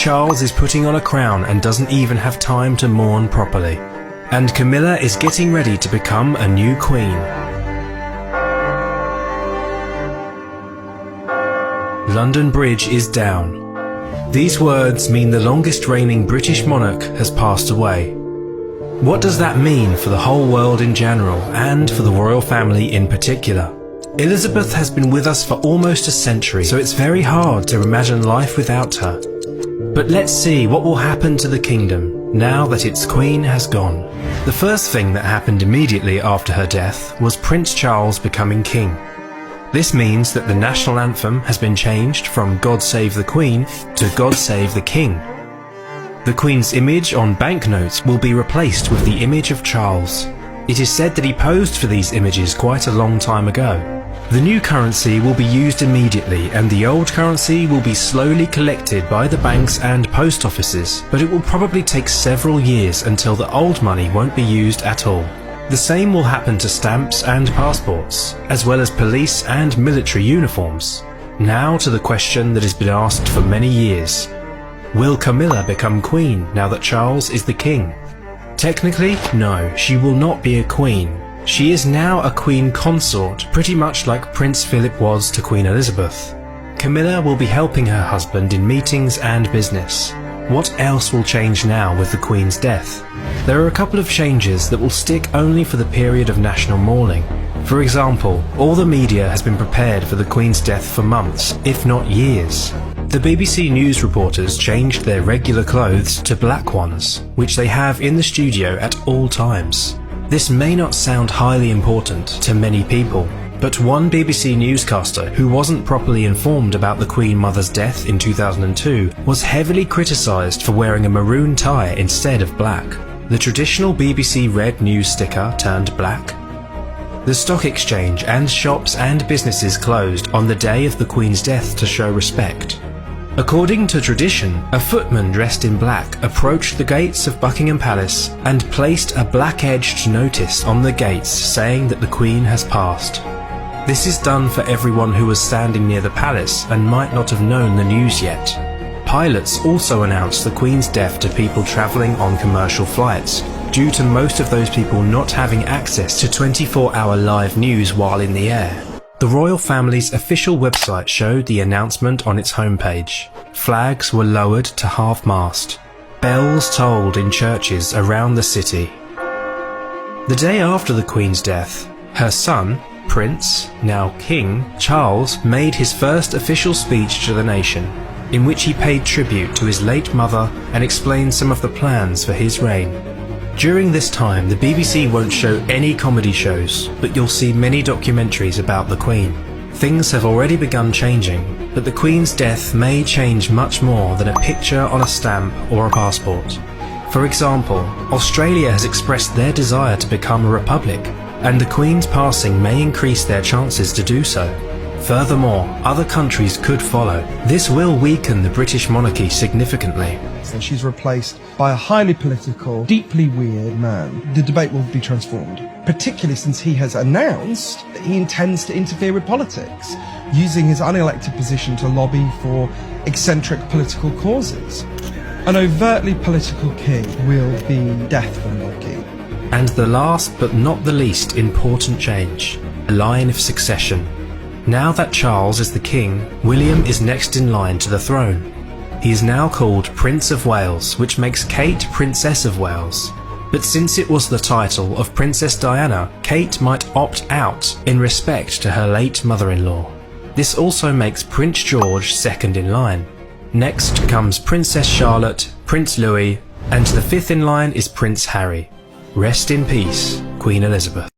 Charles is putting on a crown and doesn't even have time to mourn properly. And Camilla is getting ready to become a new queen. London Bridge is down. These words mean the longest reigning British monarch has passed away. What does that mean for the whole world in general, and for the royal family in particular? Elizabeth has been with us for almost a century, so it's very hard to imagine life without her. But let's see what will happen to the kingdom now that its queen has gone. The first thing that happened immediately after her death was Prince Charles becoming king. This means that the national anthem has been changed from God Save the Queen to God Save the King. The Queen's image on banknotes will be replaced with the image of Charles. It is said that he posed for these images quite a long time ago. The new currency will be used immediately, and the old currency will be slowly collected by the banks and post offices, but it will probably take several years until the old money won't be used at all. The same will happen to stamps and passports, as well as police and military uniforms. Now to the question that has been asked for many years. Will Camilla become queen now that Charles is the king? Technically, no, she will not be a queen. She is now a queen consort, pretty much like Prince Philip was to Queen Elizabeth. Camilla will be helping her husband in meetings and business. What else will change now with the Queen's death? There are a couple of changes that will stick only for the period of national mourning. For example, all the media has been prepared for the Queen's death for months, if not years. The BBC News reporters changed their regular clothes to black ones, which they have in the studio at all times. This may not sound highly important to many people, but one BBC newscaster who wasn't properly informed about the Queen Mother's death in 2002 was heavily criticised for wearing a maroon tie instead of black. The traditional BBC Red News sticker turned black. The stock exchange and shops and businesses closed on the day of the Queen's death to show respect. According to tradition, a footman dressed in black approached the gates of Buckingham Palace and placed a black-edged notice on the gates saying that the Queen has passed. This is done for everyone who was standing near the palace and might not have known the news yet. Pilots also announced the Queen's death to people travelling on commercial flights, due to most of those people not having access to 24-hour live news while in the air. The royal family's official website showed the announcement on its homepage. Flags were lowered to half-mast. Bells tolled in churches around the city. The day after the Queen's death, her son, Prince, now King, Charles made his first official speech to the nation, in which he paid tribute to his late mother and explained some of the plans for his reign. During this time, the BBC won't show any comedy shows, but you'll see many documentaries about the Queen. Things have already begun changing, but the Queen's death may change much more than a picture on a stamp or a passport. For example, Australia has expressed their desire to become a republic, and the Queen's passing may increase their chances to do so. Furthermore, other countries could follow. This will weaken the British monarchy significantly. And she's replaced by a highly political, deeply weird man. The debate will be transformed, particularly since he has announced that he intends to interfere with politics, using his unelected position to lobby for eccentric political causes. An overtly political king will be death for the monarchy. And the last but not the least important change, a line of succession. Now that Charles is the king, William is next in line to the throne. He is now called Prince of Wales, which makes Kate Princess of Wales. But since it was the title of Princess Diana, Kate might opt out in respect to her late mother-in-law. This also makes Prince George second in line. Next comes Princess Charlotte, Prince Louis, and the fifth in line is Prince Harry. Rest in peace, Queen Elizabeth.